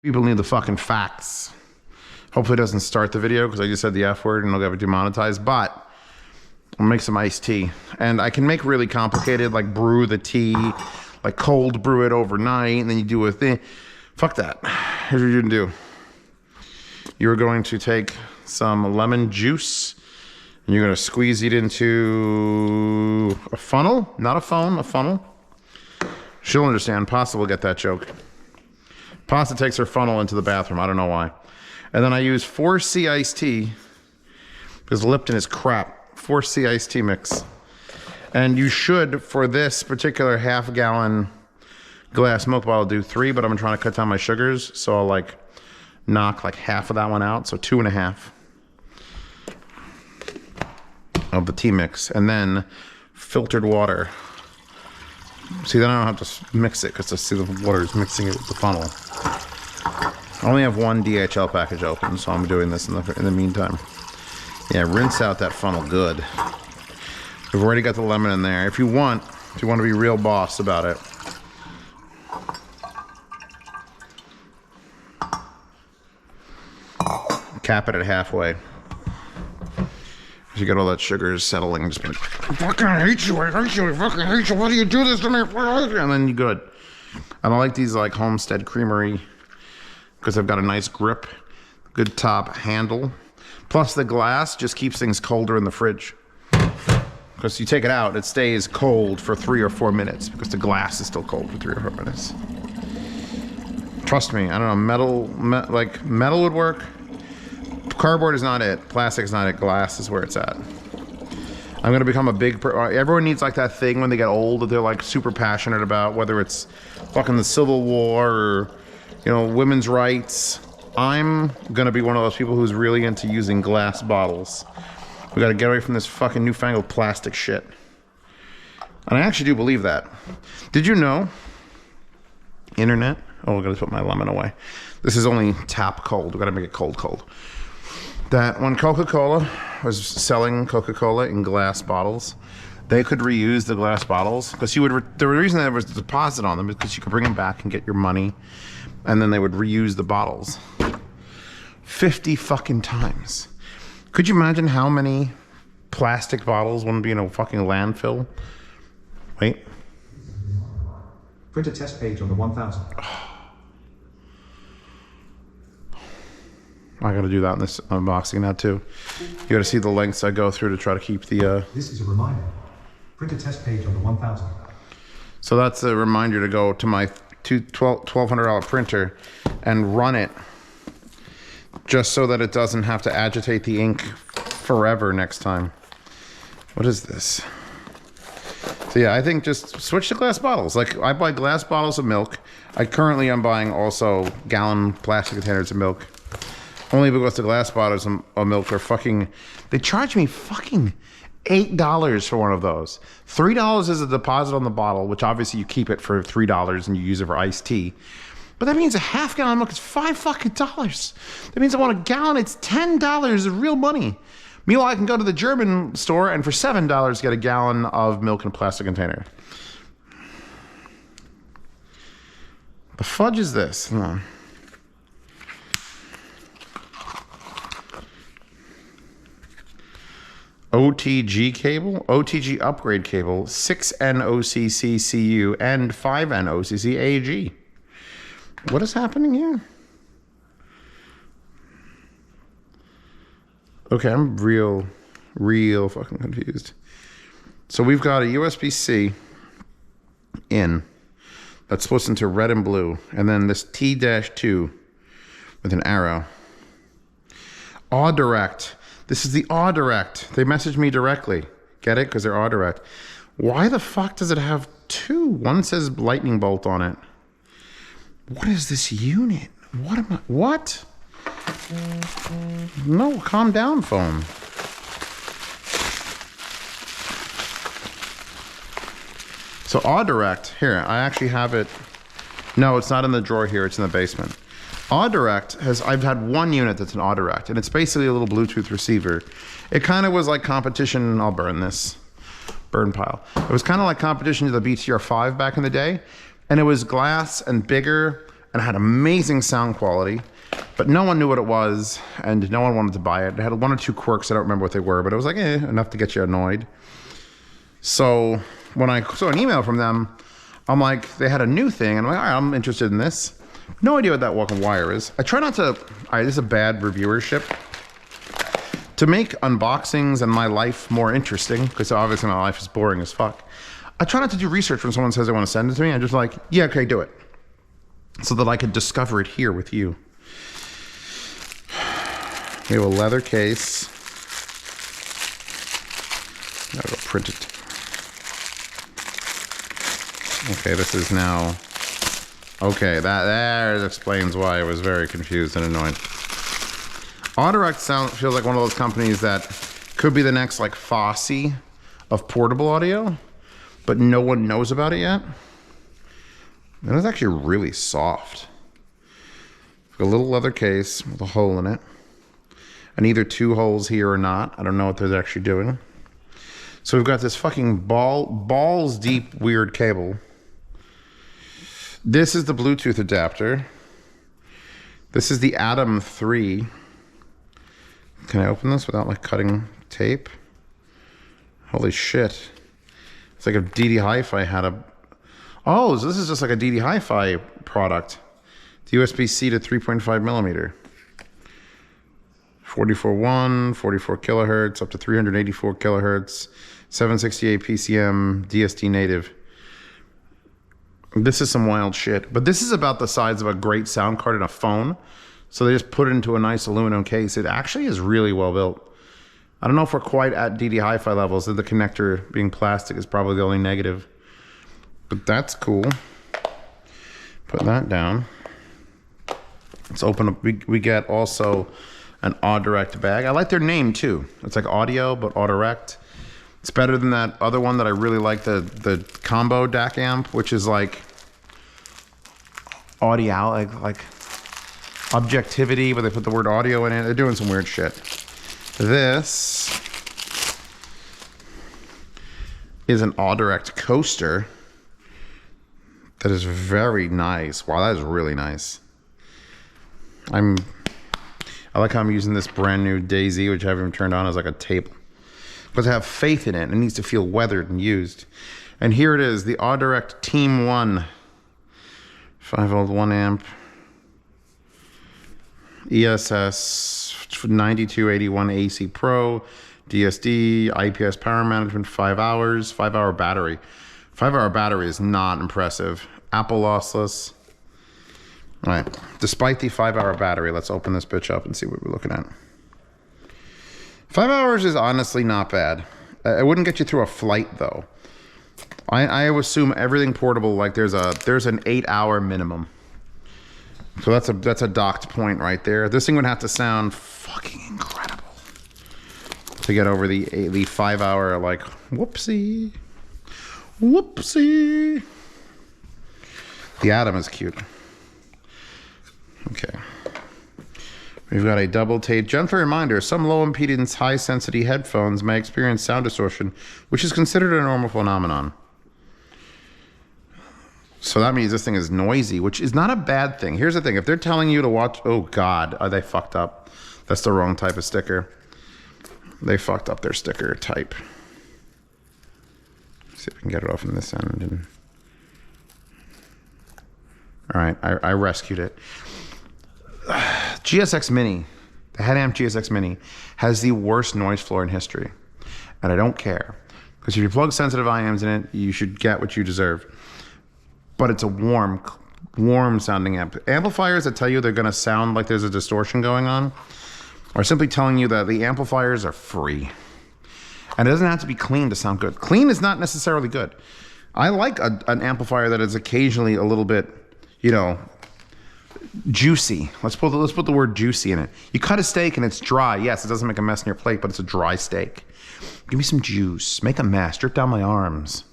People need the fucking facts. Hopefully it doesn't start the video because I just said the F word and it'll get demonetized, but I'll make some iced tea. And I can make really complicated, like brew the tea, like cold brew it overnight, and then you do a thing. Fuck that. Here's what you're gonna do. You're going to take some lemon juice and you're gonna squeeze it into a funnel, not a phone, a funnel. She'll understand. Pasta will get that joke. Pasta takes her funnel into the bathroom. I don't know why. And then I use 4C iced tea because Lipton is crap. 4C iced tea mix. And you should, for this particular half-gallon glass milk bottle, do 3, but I'm trying to cut down my sugars, so I'll like knock like half of that one out, so 2.5 of the tea mix, and then filtered water. See, then I don't have to mix it because I see the water is mixing it with the funnel. I only have one DHL package open, so I'm doing this in the meantime. Yeah, rinse out that funnel good. We've already got the lemon in there. If you want to be real boss about it, cap it at halfway. You get all that sugar settling, just be like, I fucking hate you, I hate you, I fucking hate you, why do you do this to me? And then you're good. And I like these like Homestead Creamery because they've got a nice grip, good top handle. Plus the glass just keeps things colder in the fridge. Because you take it out, it stays cold for 3 or 4 minutes because the glass is still cold for 3 or 4 minutes. Trust me, I don't know, metal would work. Cardboard is not it. Plastic is not it. Glass is where it's at. I'm gonna become a big. Everyone needs like that thing when they get old that they're like super passionate about, whether it's fucking the Civil War or, you know, women's rights. I'm gonna be one of those people who's really into using glass bottles. We gotta get away from this fucking newfangled plastic shit. And I actually do believe that. Did you know? Internet. Oh, I gotta put my lemon away. This is only tap cold. We gotta make it cold. That when Coca-Cola was selling Coca-Cola in glass bottles, they could reuse the glass bottles because you would. The reason there was a deposit on them is because you could bring them back and get your money, and then they would reuse the bottles 50 fucking times. Could you imagine how many plastic bottles wouldn't be in a fucking landfill? Wait. Print a test page on the 1000. I gotta do that in this unboxing now too. You gotta see the lengths I go through to try to keep the This is a reminder. Print a test page on the 1000. So that's a reminder to go to my $1,200 printer and run it just so that it doesn't have to agitate the ink forever next time. What is this? So yeah, I think just switch to glass bottles. Like I buy glass bottles of milk. Currently I'm buying also gallon plastic containers of milk. Only because the glass bottles of milk are fucking, they charge me fucking $8 for one of those. $3 is a deposit on the bottle, which obviously you keep it for $3 and you use it for iced tea. But that means a half gallon of milk is $5 fucking dollars. That means I want a gallon, it's $10 of real money. Meanwhile, I can go to the German store and for $7 get a gallon of milk in a plastic container. The fudge is this? Hold on. OTG cable, OTG upgrade cable, 6NOCCCU and 5NOCCAG. What is happening here? Okay, I'm real fucking confused. So we've got a USB-C in that splits into red and blue, and then this T-2 with an arrow. Audirect. This is the Audirect. They messaged me directly. Get it? Because they're Audirect. Why the fuck does it have 2? One says lightning bolt on it. What is this unit? What am I? What? No, calm down, phone. So Audirect, here, I actually have it. No, it's not in the drawer here. It's in the basement. Audirect has, I've had one unit that's an Audirect, and it's basically a little Bluetooth receiver. It kind of was like competition, I'll burn this, burn pile. It was kind of like competition to the BTR5 back in the day, and it was glass and bigger and it had amazing sound quality, but no one knew what it was, and no one wanted to buy it. It had one or two quirks, I don't remember what they were, but it was like, enough to get you annoyed. So when I saw an email from them, I'm like, they had a new thing, and I'm like, all right, I'm interested in this. No idea what that walking wire is. I try not to, all right, this is a bad reviewership. To make unboxings and my life more interesting, because obviously my life is boring as fuck, I try not to do research when someone says they want to send it to me. I'm just like, yeah, okay, do it. So that I could discover it here with you. We have a leather case. Gotta go print it. Okay, this is now... Okay, that explains why I was very confused and annoyed. Audirect feels like one of those companies that could be the next like Fosse of portable audio, but no one knows about it yet. And it's actually really soft. A little leather case with a hole in it. And either two holes here or not. I don't know what they're actually doing. So we've got this fucking balls deep weird cable. This is the Bluetooth adapter. This is the Atom 3. Can I open this without like cutting tape? Holy shit. It's like if DD Hi-Fi had a... Oh, so this is just like a DD Hi-Fi product. The USB-C to 3.5 millimeter. 44.1, 44 kilohertz, up to 384 kilohertz, 768 PCM, DSD native. This is some wild shit. But this is about the size of a great sound card in a phone. So they just put it into a nice aluminum case. It actually is really well built. I don't know if we're quite at DD Hi-Fi levels. The connector being plastic is probably the only negative. But that's cool. Put that down. Let's open up. We get also an Audirect bag. I like their name too. It's like audio, but Audirect. It's better than that other one that I really like, the combo DAC amp, which is like audio, like objectivity, but they put the word audio in it. They're doing some weird shit. This is an Audirect coaster that is very nice. Wow, that is really nice. I like how I'm using this brand new Daisy, which I haven't even turned on, as like a table. Because I have faith in it. It needs to feel weathered and used. And here it is, the Audirect Team 1. 5-volt 1 amp. ESS 9281 AC Pro. DSD, IPS power management, 5 hours, 5-hour battery. 5-hour battery is not impressive. Apple lossless. All right, despite the 5-hour battery, let's open this bitch up and see what we're looking at. 5 hours is honestly not bad. It wouldn't get you through a flight though. I assume everything portable, like there's an 8-hour minimum. So that's a docked point right there. This thing would have to sound fucking incredible to get over the 5-hour, like, whoopsie. The Atom is cute. Okay. We've got a double tape. Gentle reminder, some low impedance, high sensitivity headphones may experience sound distortion, which is considered a normal phenomenon. So that means this thing is noisy, which is not a bad thing. Here's the thing. If they're telling you to watch... Oh, God. Are they fucked up? That's the wrong type of sticker. They fucked up their sticker type. Let's see if we can get it off on this end. And... All right. I rescued it. GSX Mini, the head-amp GSX Mini, has the worst noise floor in history. And I don't care. Because if you plug sensitive IMs in it, you should get what you deserve. But it's a warm sounding amp. Amplifiers that tell you they're going to sound like there's a distortion going on are simply telling you that the amplifiers are free. And it doesn't have to be clean to sound good. Clean is not necessarily good. I like an amplifier that is occasionally a little bit, you know, juicy. Let's put the word juicy in it. You cut a steak and it's dry. Yes, it doesn't make a mess in your plate, but it's a dry steak. Give me some juice. Make a mess. Drip down my arms.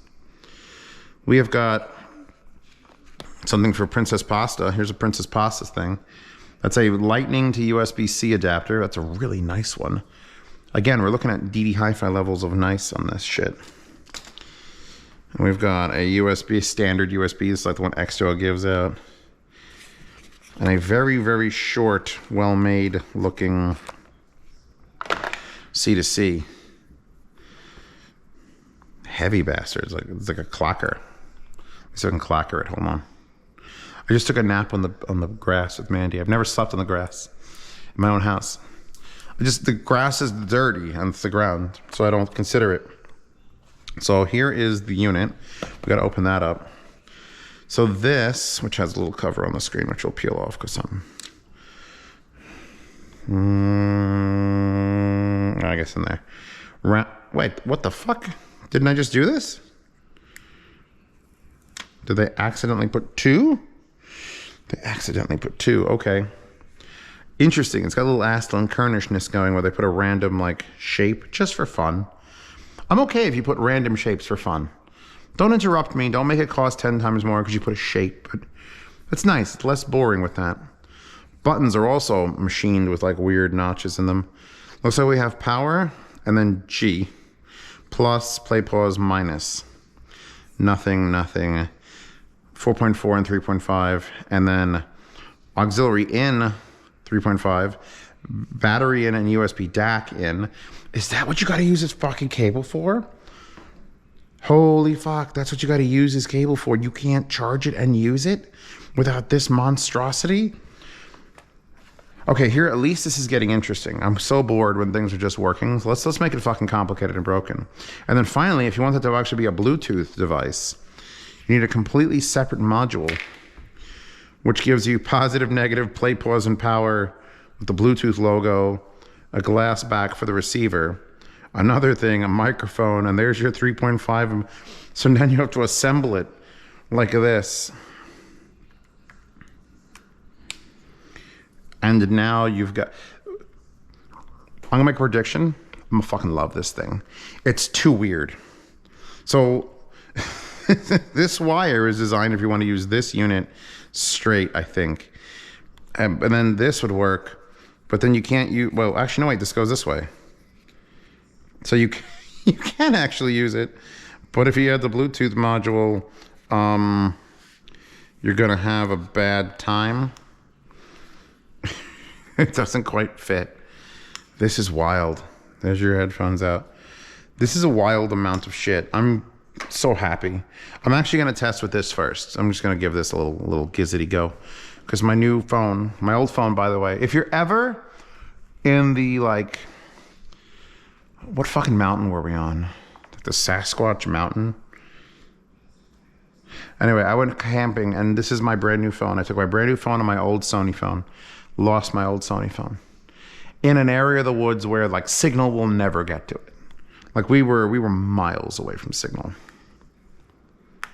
We have got something for Princess Pasta. Here's a Princess Pasta thing. That's a Lightning to USB-C adapter. That's a really nice one. Again, we're looking at DD Hi-Fi levels of nice on this shit. And we've got a USB, standard USB. It's like the one Extra gives out. and a very, very short, well-made looking C2C. Heavy bastards, like it's like a clocker. So I can clocker it. Hold on. I just took a nap on the grass with Mandy. I've never slept on the grass in my own house. The grass is dirty and it's the ground, so I don't consider it. So here is the unit. We got to open that up. So this, which has a little cover on the screen, which will peel off because I guess in there. Wait, what the fuck? Didn't I just do this? Did they accidentally put two? They accidentally put two. Okay. Interesting. It's got a little Aston Kernishness going where they put a random like shape just for fun. I'm okay if you put random shapes for fun. Don't interrupt me. Don't make it cost 10 times more because you put a shape. But it's nice. It's less boring with that. Buttons are also machined with like weird notches in them. Looks like we have power and then G. Plus, play, pause, minus. Nothing. 4.4 and 3.5. And then auxiliary in 3.5. Battery in and USB DAC in. Is that what you got to use this fucking cable for? Holy fuck, that's what you got to use this cable for. You can't charge it and use it without this monstrosity? Okay, here at least this is getting interesting. I'm so bored when things are just working. So let's make it fucking complicated and broken. And then finally, if you want that to actually be a Bluetooth device, you need a completely separate module, which gives you positive, negative, play, pause, and power with the Bluetooth logo, a glass back for the receiver, another thing, a microphone, and there's your 3.5. So then you have to assemble it like this. And now you've got... I'm gonna make a prediction. I'm gonna fucking love this thing. It's too weird. So this wire is designed if you want to use this unit straight, I think. And then this would work, but then you can't use... Well, actually, no, wait, this goes this way. So you can actually use it, but if you had the Bluetooth module, you're gonna have a bad time. It doesn't quite fit. This is wild. There's your headphones out. This is a wild amount of shit. I'm so happy. I'm actually gonna test with this first. I'm just gonna give this a little gizzity go, because my new phone, my old phone, by the way, if you're ever in the like... What fucking mountain were we on? The Sasquatch Mountain? Anyway, I went camping, and this is my brand new phone. I took my brand new phone and my old Sony phone. Lost my old Sony phone. In an area of the woods where, like, signal will never get to it. Like, we were miles away from signal. Do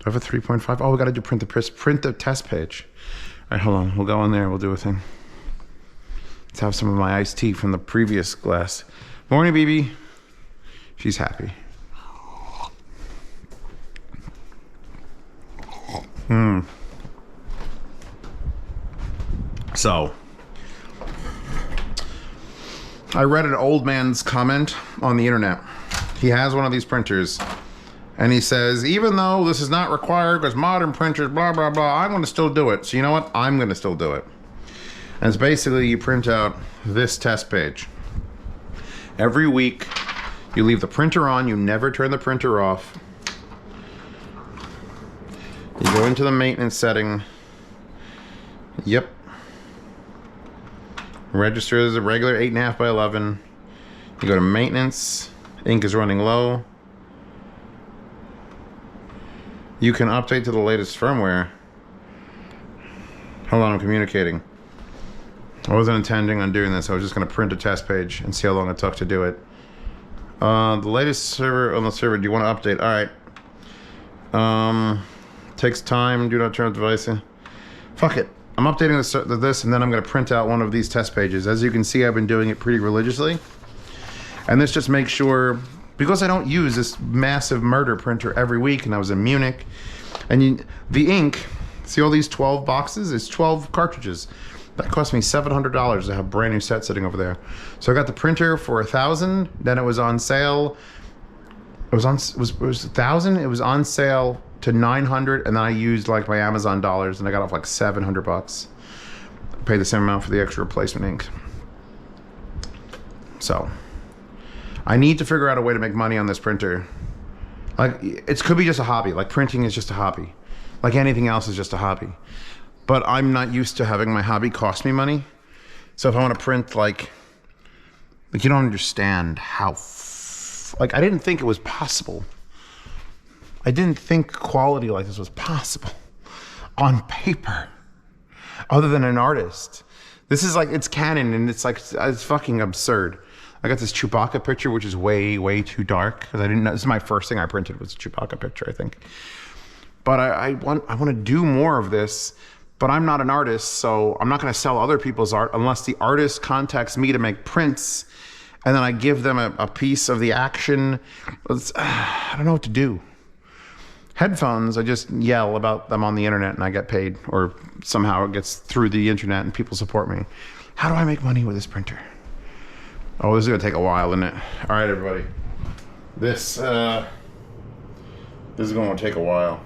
I have a 3.5? Oh, we got to do print the test page. All right, hold on. We'll go in there. We'll do a thing. Let's have some of my iced tea from the previous glass. Morning, BB. She's happy. So, I read an old man's comment on the internet. He has one of these printers, and he says, even though this is not required because modern printers, blah, blah, blah, I'm going to still do it. So you know what? I'm going to still do it. And it's basically you print out this test page. Every week, you leave the printer on. You never turn the printer off. You go into the maintenance setting. Yep. Register as a regular 8.5 by 11. You go to maintenance. Ink is running low. You can update to the latest firmware. Hold on, I'm communicating. I wasn't intending on doing this. I was just going to print a test page and see how long it took to do it. The latest server on the server. Do you want to update? All right. Takes time. Do not turn off device. Fuck it. I'm updating this, and then I'm going to print out one of these test pages. As you can see, I've been doing it pretty religiously. And this just makes sure, because I don't use this massive murder printer every week, and I was in Munich, and the ink, see all these 12 boxes? It's 12 cartridges. That cost me $700 to have a brand new set sitting over there. So I got the printer for $1,000. Then it was on sale. It was $1,000. It was on sale to 900, and then I used like my Amazon dollars, and I got off like $700. Paid the same amount for the extra replacement ink. So I need to figure out a way to make money on this printer. Like, it could be just a hobby. Like, printing is just a hobby. Like anything else is just a hobby. But I'm not used to having my hobby cost me money. So if I want to print, like you don't understand how, like, I didn't think it was possible. I didn't think quality like this was possible on paper, other than an artist. This is like, it's Canon, and it's like, it's fucking absurd. I got this Chewbacca picture, which is way, way too dark, because I didn't know, this is my first thing I printed was a Chewbacca picture, I think. But I want to do more of this, but I'm not an artist, so I'm not going to sell other people's art unless the artist contacts me to make prints, and then I give them a piece of the action. I don't know what to do. Headphones, I just yell about them on the internet and I get paid, or somehow it gets through the internet and people support me. How do I make money with this printer? Oh, this is gonna take a while, isn't it? All right, everybody. This is gonna take a while.